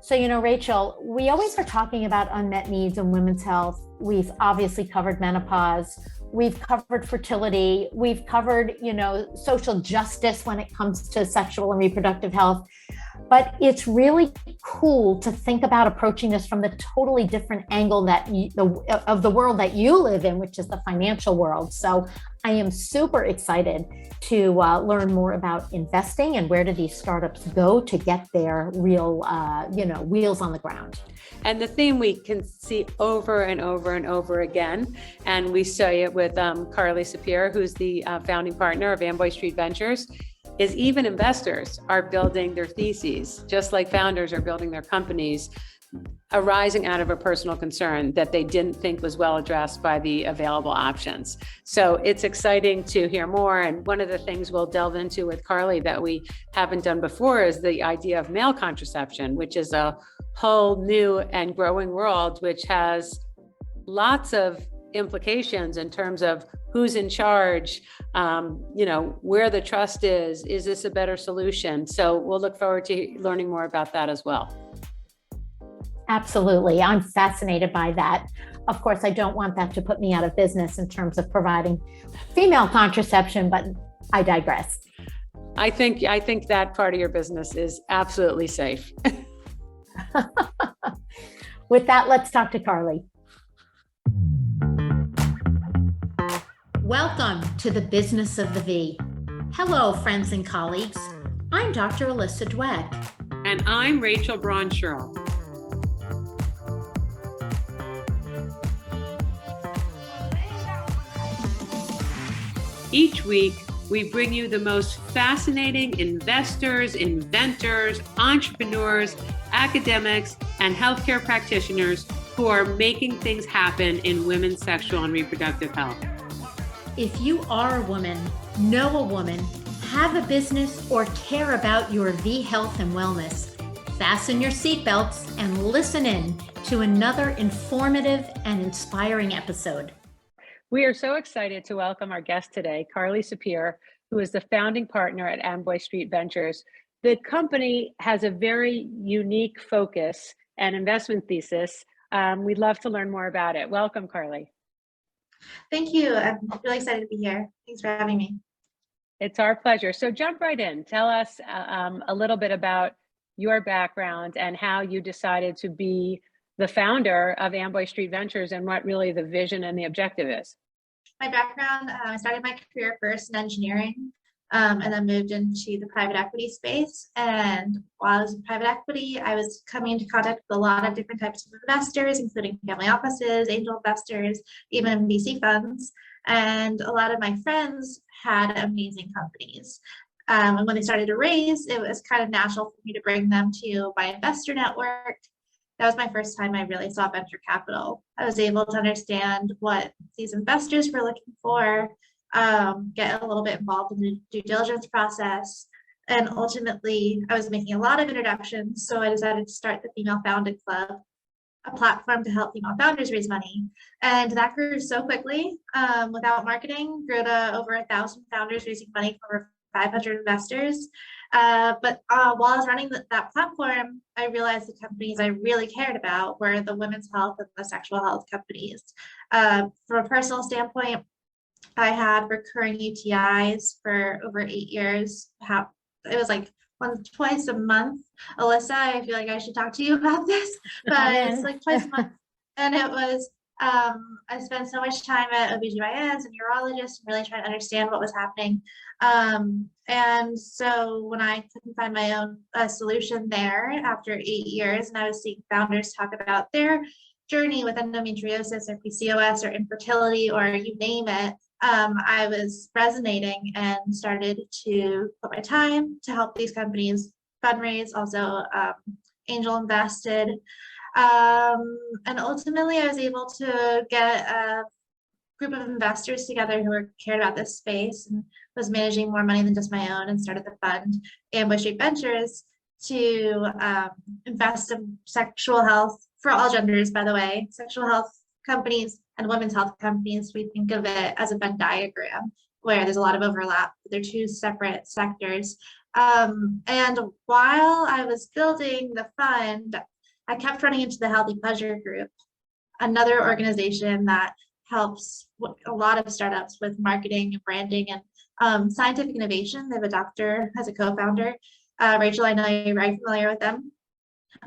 So, Rachel, we always are talking about unmet needs in women's health. We've obviously covered menopause. We've covered fertility. We've covered, social justice when it comes to sexual and reproductive health. But it's really cool to think about approaching this from the totally different angle of the world that you live in, which is the financial world. So I am super excited to learn more about investing and where do these startups go to get their real, wheels on the ground. And the theme we can see over and over and over again, and we say it with Carli Sapir, who's the founding partner of Amboy Street Ventures, is even investors are building their theses, just like founders are building their companies, arising out of a personal concern that they didn't think was well addressed by the available options. So it's exciting to hear more. And one of the things we'll delve into with Carli that we haven't done before is the idea of male contraception, which is a whole new and growing world, which has lots of implications in terms of who's in charge, where the trust is this a better solution? So we'll look forward to learning more about that as well. Absolutely. I'm fascinated by that. Of course, I don't want that to put me out of business in terms of providing female contraception, but I digress. I think that part of your business is absolutely safe. With that, let's talk to Carli. Welcome to the Business of the V. Hello, friends and colleagues. I'm Dr. Alyssa Dweck. And I'm Rachel Braun-Sherrill. Each week, we bring you the most fascinating investors, inventors, entrepreneurs, academics, and healthcare practitioners who are making things happen in women's sexual and reproductive health. If you are a woman, know a woman, have a business, or care about your V health and wellness, fasten your seatbelts and listen in to another informative and inspiring episode. We are so excited to welcome our guest today, Carli Sapir, who is the founding partner at Amboy Street Ventures. The company has a very unique focus and investment thesis. We'd love to learn more about it. Welcome, Carli. Thank you. I'm really excited to be here. Thanks for having me. It's our pleasure. So jump right in. Tell us a little bit about your background and how you decided to be the founder of Amboy Street Ventures and what really the vision and the objective is. My background, I started my career first in engineering and then moved into the private equity space. And while I was in private equity, I was coming into contact with a lot of different types of investors, including family offices, angel investors, even VC funds. And a lot of my friends had amazing companies. And when they started to raise, it was kind of natural for me to bring them to my investor network. That was my first time I really saw venture capital. I was able to understand what these investors were looking for, get a little bit involved in the due diligence process. And ultimately, I was making a lot of introductions. So I decided to start the Female Founded Club, a platform to help female founders raise money. And that grew so quickly without marketing, grew to over 1,000 founders raising money for over 500 investors. But while I was running that platform, I realized the companies I really cared about were the women's health and the sexual health companies. From a personal standpoint, I had recurring UTIs for over 8 years. It was like twice a month. Alyssa, I feel like I should talk to you about this, but it's like twice a month. And it was, I spent so much time at OBGYNs and urologists, really trying to understand what was happening. And so when I couldn't find my own solution there after 8 years, and I was seeing founders talk about their journey with endometriosis or PCOS or infertility or you name it, I was resonating and started to put my time to help these companies fundraise, also angel invested. And ultimately, I was able to get a group of investors together who cared about this space and was managing more money than just my own, and started the fund Amboy Street Ventures to invest in sexual health for all genders, by the way, sexual health companies and women's health companies. We think of it as a Venn diagram where there's a lot of overlap. They're two separate sectors. And while I was building the fund, I kept running into the Healthy Pleasure Group, another organization that helps a lot of startups with marketing and branding and scientific innovation. They have a doctor as a co-founder. Rachel, I know you're very familiar with them.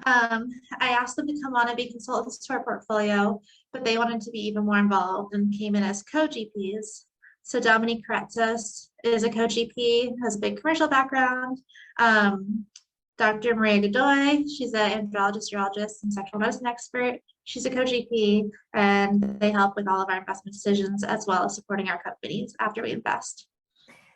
I asked them to come on and be consultants to our portfolio, but they wanted to be even more involved and came in as co-GPs. So Dominique Karetzos is a co-GP, has a big commercial background. Dr. Maria Godoy, she's an andrologist, urologist, and sexual medicine expert. She's a co-GP, and they help with all of our investment decisions as well as supporting our companies after we invest.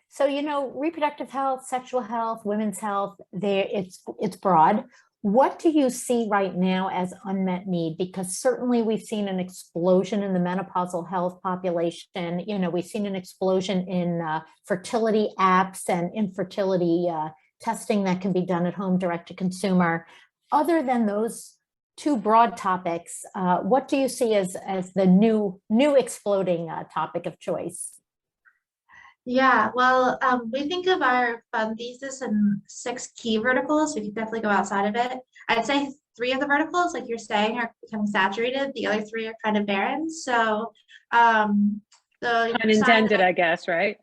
So, reproductive health, sexual health, women's health, it's broad. What do you see right now as unmet need? Because certainly we've seen an explosion in the menopausal health population. We've seen an explosion in fertility apps and infertility testing that can be done at home, direct to consumer. Other than those two broad topics, what do you see as the new exploding topic of choice? Yeah, well, we think of our fund thesis in 6 key verticals. We could definitely go outside of it. I'd say 3 of the verticals, like you're saying, are becoming saturated. The other 3 are kind of barren. So, Unintended, I guess, right?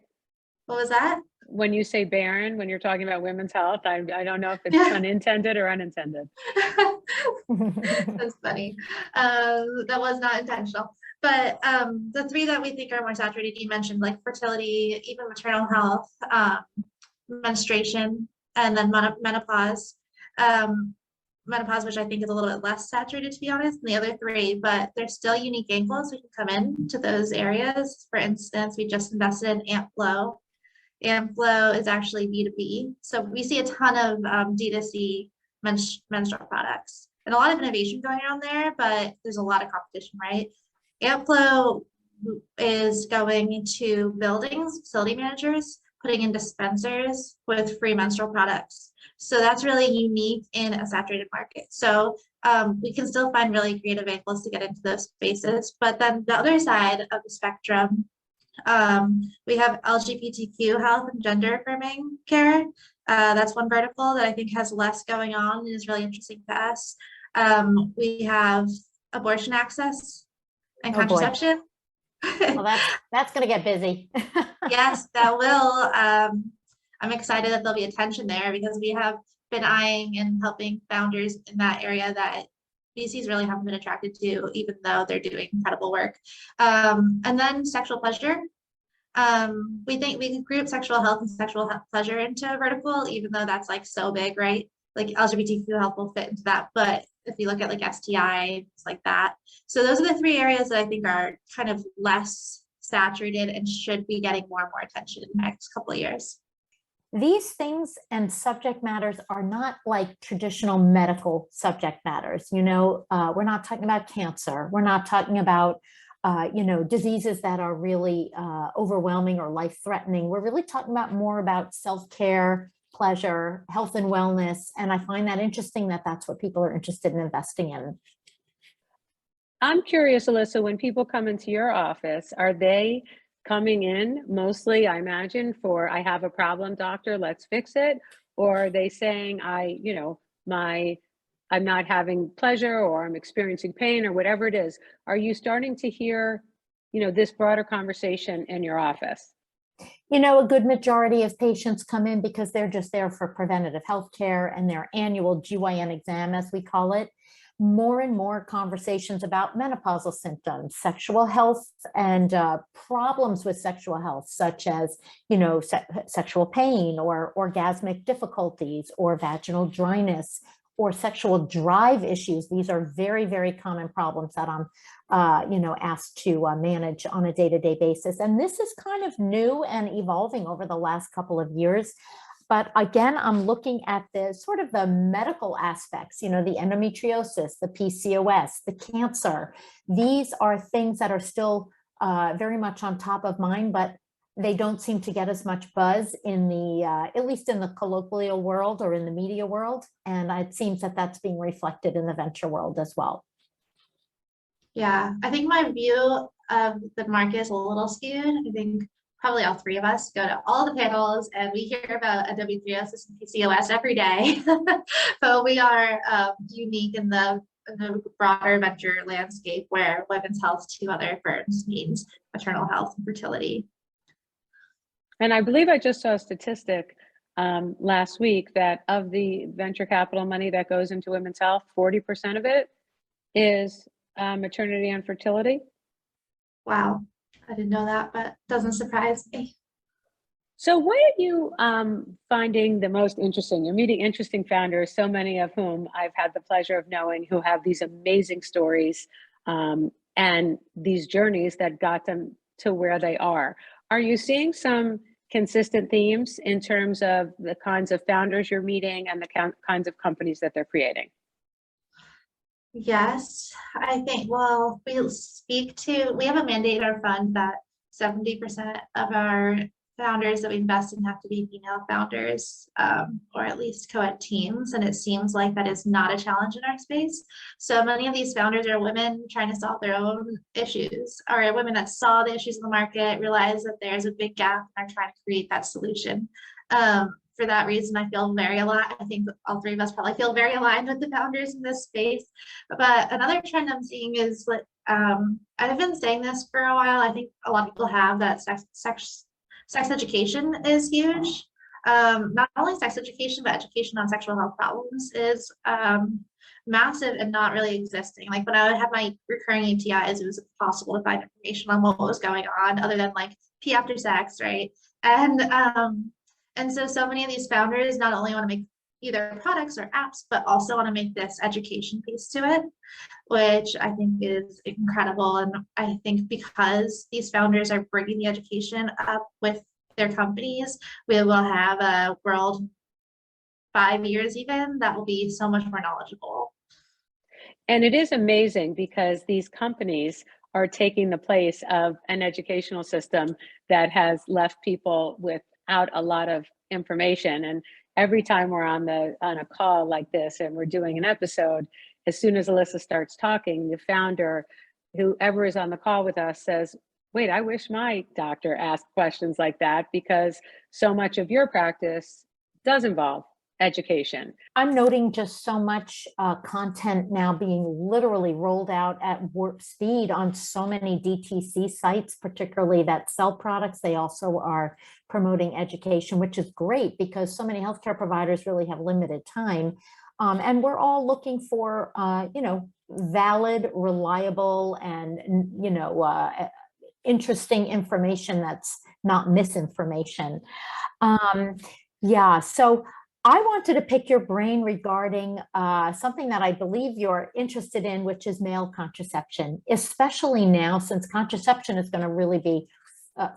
What was that? When you say barren, when you're talking about women's health, I don't know if it's unintended or unintended. That's funny. That was not intentional. But the 3 that we think are more saturated, you mentioned, like fertility, even maternal health, menstruation, and then menopause. Menopause, which I think is a little bit less saturated, to be honest, than the other 3, but there's still unique angles we can come in to those areas. For instance, we just invested in AmpFlow. AmpFlow is actually B2B. So we see a ton of D2C menstrual products and a lot of innovation going on there, but there's a lot of competition, right? AmpFlow is going to buildings, facility managers, putting in dispensers with free menstrual products. So that's really unique in a saturated market. So we can still find really creative angles to get into those spaces. But then the other side of the spectrum, we have LGBTQ health and gender-affirming care. That's one vertical that I think has less going on and is really interesting to us. We have abortion access and contraception. Well, that's going to get busy. Yes, that will. I'm excited that there'll be attention there because we have been eyeing and helping founders in that area that VCs really haven't been attracted to, even though they're doing incredible work. And then sexual pleasure. We think we can group sexual health and sexual pleasure into a vertical, even though that's like so big, right? Like LGBTQ health will fit into that. But if you look at like STI, it's like that. So those are the 3 areas that I think are kind of less saturated and should be getting more and more attention in the next couple of years. These things and subject matters are not like traditional medical subject matters. We're not talking about cancer. We're not talking about, diseases that are really overwhelming or life-threatening. We're really talking about more about self-care, pleasure, health and wellness. And I find that interesting that that's what people are interested in investing in. I'm curious, Alyssa, when people come into your office, are they coming in mostly, I imagine, for I have a problem, doctor, let's fix it? Or are they saying I'm not having pleasure or I'm experiencing pain or whatever it is? Are you starting to hear, this broader conversation in your office? A good majority of patients come in because they're just there for preventative health care and their annual GYN exam, as we call it. More and more conversations about menopausal symptoms, sexual health, and problems with sexual health, such as, sexual pain or orgasmic difficulties or vaginal dryness or sexual drive issues. These are very, very common problems that I'm, asked to manage on a day-to-day basis. And this is kind of new and evolving over the last couple of years. But again, I'm looking at the sort of the medical aspects, the endometriosis, the PCOS, the cancer. These are things that are still very much on top of mind, but they don't seem to get as much buzz in the, at least in the colloquial world or in the media world. And it seems that that's being reflected in the venture world as well. Yeah, I think my view of the market is a little skewed. I think probably all three of us go to all the panels, and we hear about endometriosis and PCOS every day. But we are unique in the broader venture landscape where women's health to other firms means maternal health and fertility. And I believe I just saw a statistic last week that of the venture capital money that goes into women's health, 40% of it is maternity and fertility. Wow, I didn't know that, but doesn't surprise me. So what are you finding the most interesting? You're meeting interesting founders, so many of whom I've had the pleasure of knowing, who have these amazing stories and these journeys that got them to where they are. Are you seeing some consistent themes in terms of the kinds of founders you're meeting and the kinds of companies that they're creating? Yes, I think, well, we have a mandate in our fund that 70% of our founders that we invest in have to be female founders, or at least co-ed teams. And it seems like that is not a challenge in our space. So many of these founders are women trying to solve their own issues, or women that saw the issues in the market, realize that there's a big gap, and are trying to create that solution. For that reason, I feel very aligned. I think all three of us probably feel very aligned with the founders in this space. But another trend I'm seeing is what I've been saying this for a while. I think a lot of people have that sex education is huge. Not only sex education, but education on sexual health problems is massive and not really existing. Like when I had my recurring UTIs, it was impossible to find information on what was going on other than like pee after sex, right? And so many of these founders not only want to make either products or apps, but also want to make this education piece to it, which I think is incredible. And I think because these founders are bringing the education up with their companies, we will have a world 5 years even that will be so much more knowledgeable. And it is amazing because these companies are taking the place of an educational system that has left people without a lot of information. And every time we're on a call like this and we're doing an episode, as soon as Alyssa starts talking, the founder, whoever is on the call with us, says, wait, I wish my doctor asked questions like that, because so much of your practice does involve education. I'm noting just so much content now being literally rolled out at warp speed on so many DTC sites, particularly that sell products. They also are promoting education, which is great because so many healthcare providers really have limited time. And we're all looking for, valid, reliable, and, interesting information that's not misinformation. So I wanted to pick your brain regarding something that I believe you're interested in, which is male contraception, especially now since contraception is going to really be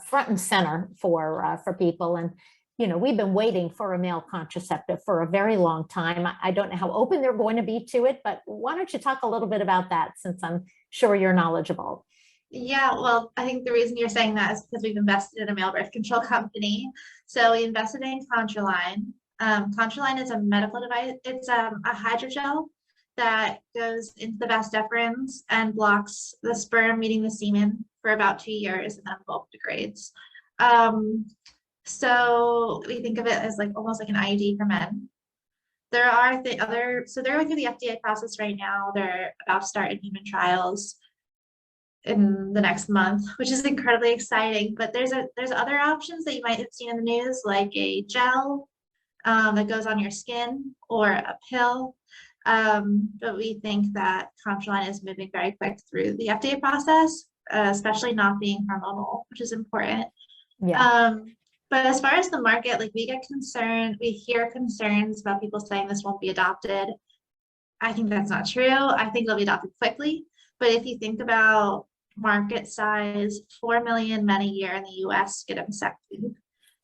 front and center for people. And, we've been waiting for a male contraceptive for a very long time. I don't know how open they're going to be to it, but why don't you talk a little bit about that, since I'm sure you're knowledgeable. Yeah, well, I think the reason you're saying that is because we've invested in a male birth control company. So we invested in Contraline. Contraline is a medical device. It's a hydrogel that goes into the vas deferens and blocks the sperm meeting the semen for about 2 years, and then bulk degrades. So we think of it as like almost like an IUD for men. There are so they're going through the FDA process right now. They're about to start in human trials in the next month, which is incredibly exciting. But there's other options that you might have seen in the news, like a gel that goes on your skin, or a pill. But we think that Contraline is moving very quick through the FDA process, especially not being hormonal, which is important. Yeah. But as far as the market, like we hear concerns about people saying this won't be adopted. I think that's not true. I think it'll be adopted quickly. But if you think about market size, 4 million men a year in the US get a vasectomy.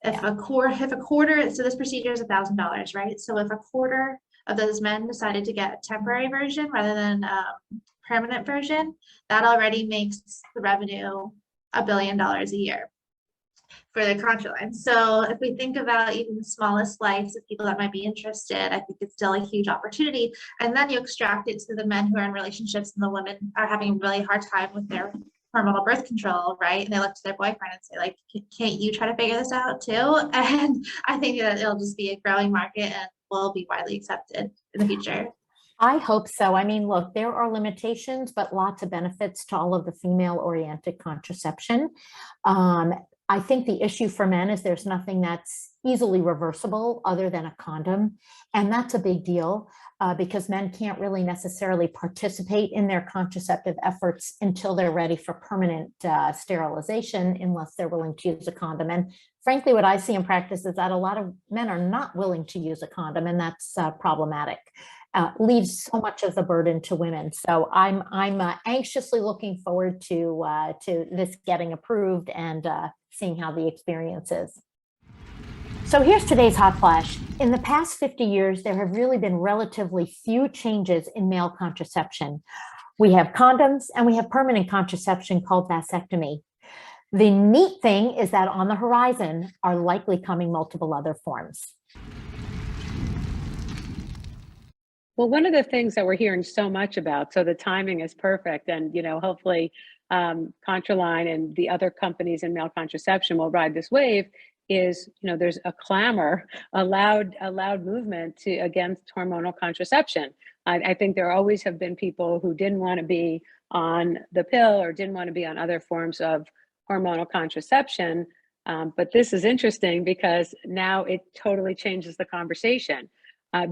If a quarter, so this procedure is $1,000, right? So if a quarter of those men decided to get a temporary version rather than a permanent version, that already makes the revenue $1 billion a year for the Contraline. So if we think about even the smallest slice of people that might be interested, I think it's still a huge opportunity. And then you extract it to the men who are in relationships, and the women are having a really hard time with their hormonal birth control, right? And they look to their boyfriend and say, like, can't you try to figure this out too? And I think that it'll just be a growing market and will be widely accepted in the future. I hope so. I mean, look, there are limitations, but lots of benefits to all of the female-oriented contraception. I think the issue for men is there's nothing that's easily reversible other than a condom. And that's a big deal because men can't really necessarily participate in their contraceptive efforts until they're ready for permanent sterilization, unless they're willing to use a condom. And frankly, what I see in practice is that a lot of men are not willing to use a condom, and that's problematic. Leaves so much of the burden to women. So I'm anxiously looking forward to this getting approved and seeing how the experience is. So here's today's hot flash. In the past 50 years, there have really been relatively few changes in male contraception. We have condoms and we have permanent contraception called vasectomy. The neat thing is that on the horizon are likely coming multiple other forms. Well, one of the things that we're hearing so much about, so the timing is perfect, and hopefully Contraline and the other companies in male contraception will ride this wave, is there's a clamor, a loud movement against hormonal contraception. I think there always have been people who didn't want to be on the pill or didn't want to be on other forms of hormonal contraception, but this is interesting because now it totally changes the conversation.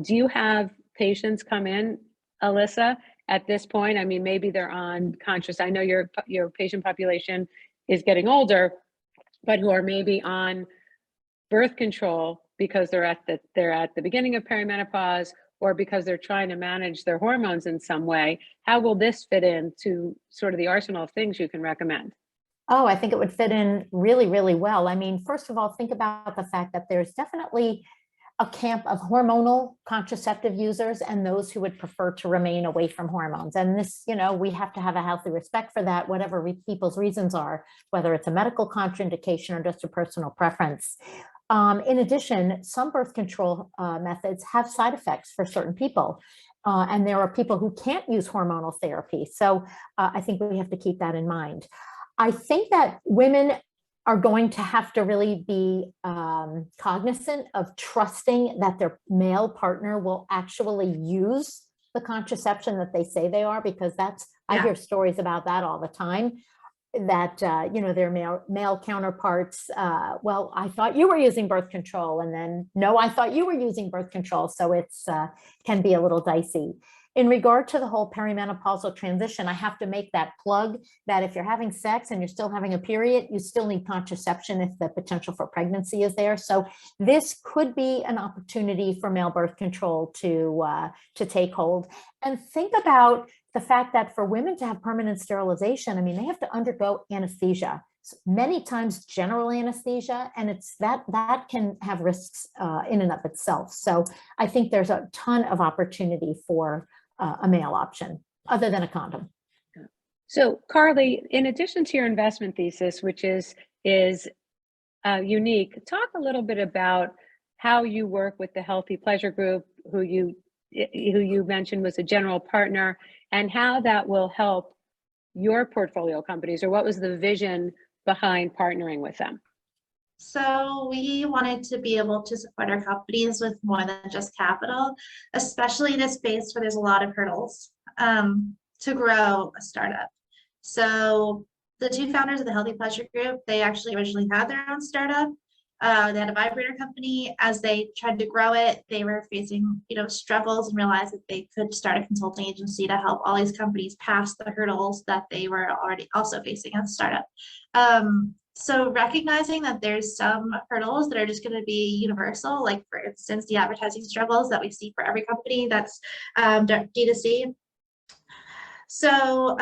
Do you have patients come in, Alyssa, at this point? I mean, maybe they're on I know your patient population is getting older, but who are maybe on birth control because they're at the beginning of perimenopause, or because they're trying to manage their hormones in some way. How will this fit into sort of the arsenal of things you can recommend? Oh, I think it would fit in really, really well. I mean, first of all, think about the fact that there's definitely a camp of hormonal contraceptive users and those who would prefer to remain away from hormones. And this, we have to have a healthy respect for that, whatever people's reasons are, whether it's a medical contraindication or just a personal preference. In addition, some birth control methods have side effects for certain people. And there are people who can't use hormonal therapy. So I think we have to keep that in mind. I think that women are going to have to really be cognizant of trusting that their male partner will actually use the contraception that they say they are, because I hear stories about that all the time, that their male counterparts, well, I thought you were using birth control, and then no, I thought you were using birth control. So it's can be a little dicey. In regard to the whole perimenopausal transition, I have to make that plug that if you're having sex and you're still having a period, you still need contraception if the potential for pregnancy is there. So this could be an opportunity for male birth control to take hold. And think about the fact that for women to have permanent sterilization, I mean, they have to undergo anesthesia, many times general anesthesia, and it's that can have risks in and of itself. So I think there's a ton of opportunity for a male option other than a condom. So Carli, in addition to your investment thesis, which is unique, talk a little bit about how you work with the Healthy Pleasure Group, who you mentioned was a general partner, and how that will help your portfolio companies, or what was the vision behind partnering with them? So we wanted to be able to support our companies with more than just capital, especially in a space where there's a lot of hurdles to grow a startup. So the two founders of the Healthy Pleasure Group, they actually originally had their own startup. They had a vibrator company. As they tried to grow it, they were facing struggles, and realized that they could start a consulting agency to help all these companies pass the hurdles that they were already also facing as a startup. So recognizing that there's some hurdles that are just going to be universal, like for instance, the advertising struggles that we see for every company that's D2C. So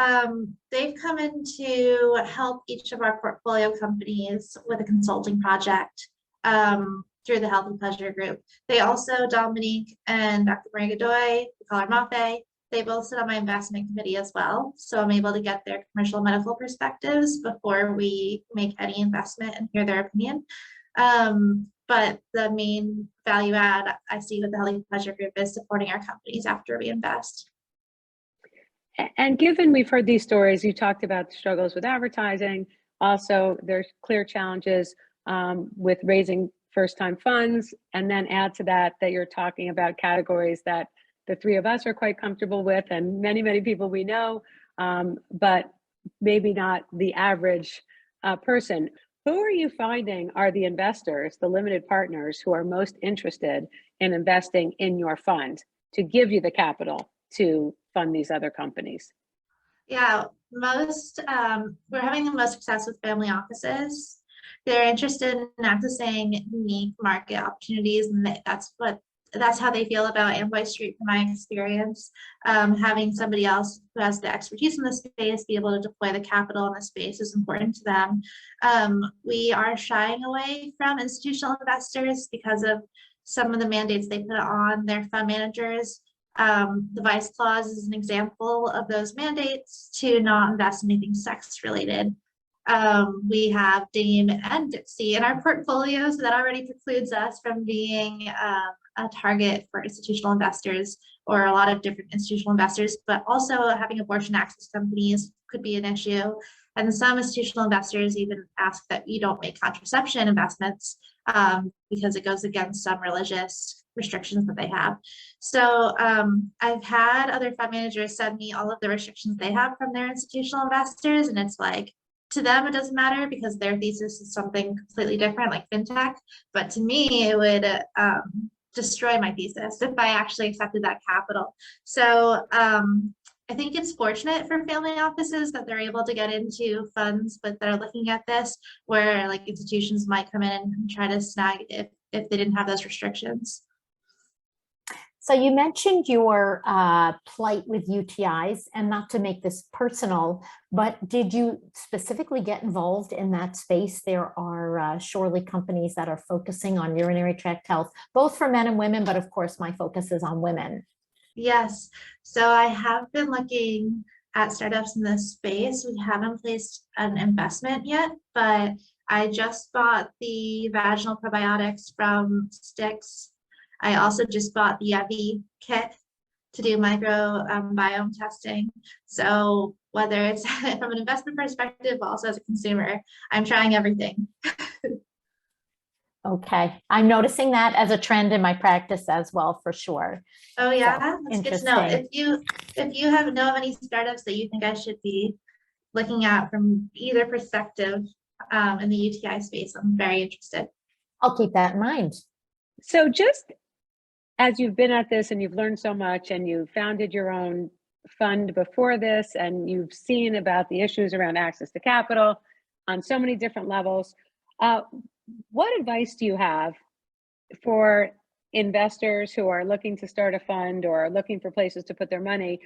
they've come in to help each of our portfolio companies with a consulting project through the Healthy Pleasure Group. They also, Dominique and Dr. Marie Godoy, we call her Mafe, they both sit on my investment committee as well. So I'm able to get their commercial medical perspectives before we make any investment and hear their opinion. But the main value add I see with the Healthy Pleasure Group is supporting our companies after we invest. And given we've heard these stories, you talked about the struggles with advertising. Also, there's clear challenges with raising first-time funds, and then add to that you're talking about categories that the three of us are quite comfortable with, and many, many people we know, but maybe not the average person. Who are you finding are the investors, the limited partners, who are most interested in investing in your fund to give you the capital to fund these other companies? Yeah, we're having the most success with family offices. They're interested in accessing unique market opportunities, and that's how they feel about Amboy Street, from my experience. Having somebody else who has the expertise in the space be able to deploy the capital in the space is important to them. We are shying away from institutional investors because of some of the mandates they put on their fund managers. The vice clause is an example of those mandates to not invest in anything sex related. We have Dame and Dixie in our portfolio, so that already precludes us from being a target for institutional investors, or a lot of different institutional investors, but also having abortion access companies could be an issue. And some institutional investors even ask that you don't make contraception investments because it goes against some religious restrictions that they have. So I've had other fund managers send me all of the restrictions they have from their institutional investors, and it's like, to them it doesn't matter because their thesis is something completely different, like FemTech, but to me it would destroy my thesis if I actually accepted that capital. So I think it's fortunate for family offices that they're able to get into funds, but they're looking at this where like institutions might come in and try to snag if they didn't have those restrictions. So you mentioned your plight with UTIs, and not to make this personal, but did you specifically get involved in that space? There are surely companies that are focusing on urinary tract health, both for men and women, but of course my focus is on women. Yes, so I have been looking at startups in this space. We haven't placed an investment yet, but I just bought the vaginal probiotics from Styx. I also just bought the Yeti kit to do microbiome testing. So whether it's from an investment perspective, but also as a consumer, I'm trying everything. Okay, I'm noticing that as a trend in my practice as well, for sure. Oh yeah, So, that's good to know. If you know of any startups that you think I should be looking at from either perspective in the UTI space, I'm very interested. I'll keep that in mind. So just as you've been at this and you've learned so much, and you founded your own fund before this, and you've seen about the issues around access to capital on so many different levels, what advice do you have for investors who are looking to start a fund or are looking for places to put their money,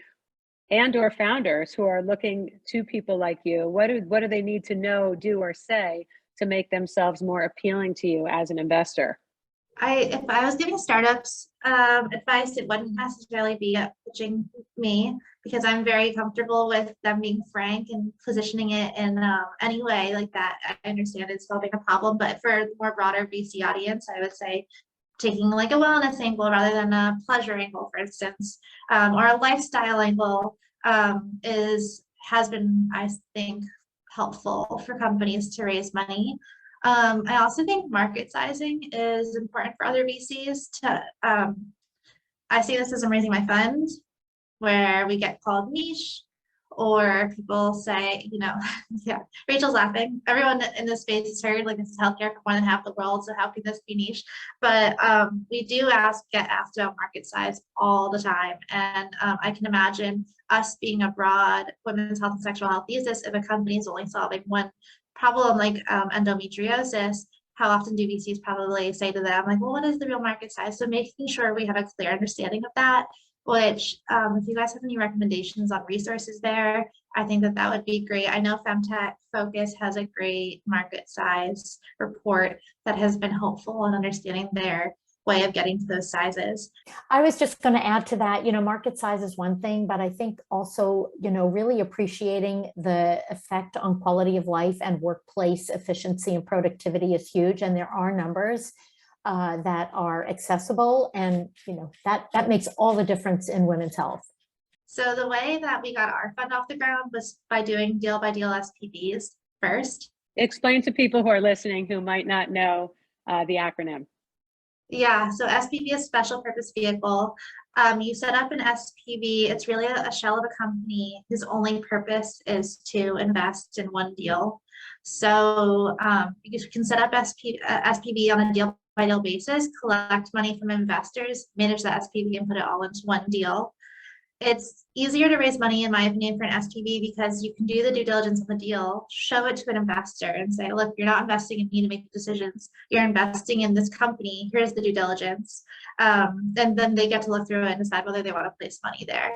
and or founders who are looking to people like you? What do they need to know, do, or say to make themselves more appealing to you as an investor? If I was giving startups advice, it wouldn't necessarily be pitching me, because I'm very comfortable with them being frank and positioning it in any way like that. I understand it's solving a problem, but for the more broader VC audience, I would say taking like a wellness angle rather than a pleasure angle, for instance, or a lifestyle angle has been, I think, helpful for companies to raise money. I also think market sizing is important for other VCs to, I see this as I'm raising my fund, where we get called niche, or people say, yeah, Rachel's laughing. Everyone in this space has heard like this is healthcare for more than half the world, so how can this be niche? But we do get asked about market size all the time. And I can imagine us being a broad women's health and sexual health thesis if a company is only solving one problem, like endometriosis. How often do VCs probably say to them, like, well, what is the real market size? So making sure we have a clear understanding of that, which if you guys have any recommendations on resources there, I think that would be great. I know FemTech Focus has a great market size report that has been helpful in understanding their way of getting to those sizes. I was just going to add to that, market size is one thing, but I think also, really appreciating the effect on quality of life and workplace efficiency and productivity is huge. And there are numbers that are accessible, and, that makes all the difference in women's health. So the way that we got our fund off the ground was by doing deal by deal SPVs first. Explain to people who are listening who might not know the acronym. Yeah, so SPV is special purpose vehicle. You set up an SPV, it's really a shell of a company whose only purpose is to invest in one deal. So you can set up SPV on a deal by deal basis, collect money from investors, manage the SPV and put it all into one deal. It's easier to raise money, in my opinion, for an SPV because you can do the due diligence on the deal, show it to an investor and say, look, you're not investing in me to make decisions. You're investing in this company. Here's the due diligence. And then they get to look through it and decide whether they want to place money there.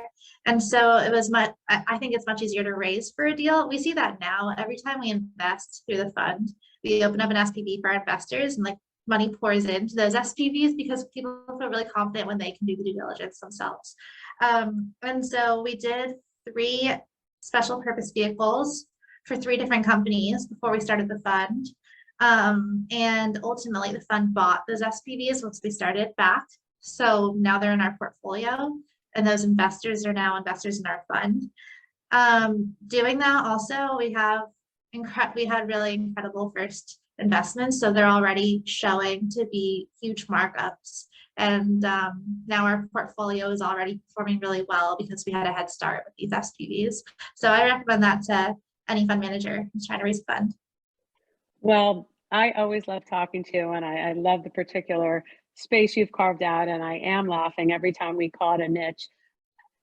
And so it was I think it's much easier to raise for a deal. We see that now. Every time we invest through the fund, we open up an SPV for our investors and money pours into those SPVs because people feel really confident when they can do the due diligence themselves. And so we did 3 special purpose vehicles for 3 different companies before we started the fund. And ultimately the fund bought those SPVs once we started back. So now they're in our portfolio and those investors are now investors in our fund. Doing that also, we had really incredible first investments. So they're already showing to be huge markups. And now our portfolio is already performing really well because we had a head start with these SPVs. So I recommend that to any fund manager who's trying to raise a fund. Well, I always love talking to you, and I love the particular space you've carved out, and I am laughing every time we call it a niche.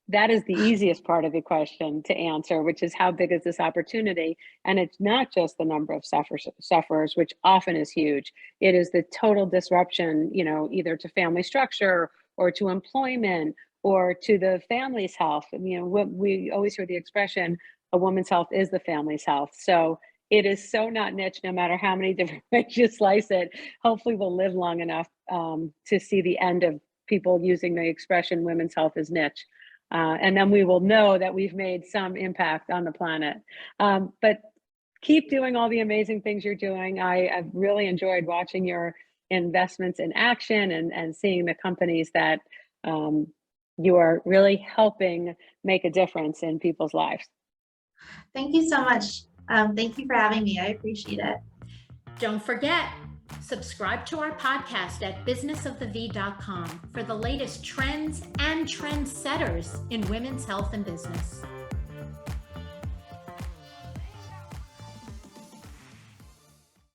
That is the easiest part of the question to answer, which is how big is this opportunity? And it's not just the number of sufferers, which often is huge. It is the total disruption, either to family structure or to employment or to the family's health. We always hear the expression, a woman's health is the family's health. So it is so not niche, no matter how many different ways you slice it. Hopefully we'll live long enough to see the end of people using the expression women's health is niche. And then we will know that we've made some impact on the planet. But keep doing all the amazing things you're doing. I've really enjoyed watching your investments in action and seeing the companies that you are really helping make a difference in people's lives. Thank you so much. Thank you for having me. I appreciate it. Don't forget, subscribe to our podcast at businessofthev.com for the latest trends and trendsetters in women's health and business.